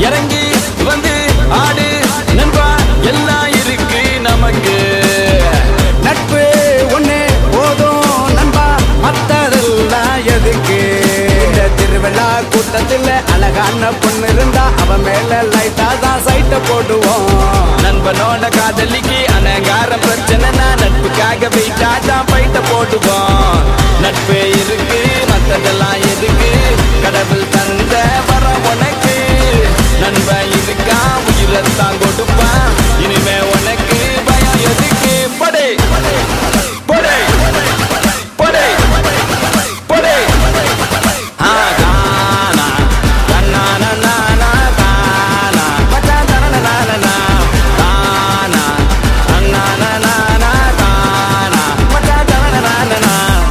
இறங்கி வந்து ஆடு நண்பா, எல்லாம் இருக்கு நமக்கு. நட்பு ஒண்ணு போதும் நண்பா, மத்ததெல்லாம் எதுக்கு? இந்த திருவிழா கூட்டத்தில் அழகான பொண்ணு இருந்தா அவன் மேல லைட்டா தான் சைட்ட போடுவோம். நண்பனோட காதலிக்கு அனகார பிரச்சனைனா நட்புக்காக வெயிட்டா தான் பைட்ட போடுவோம்.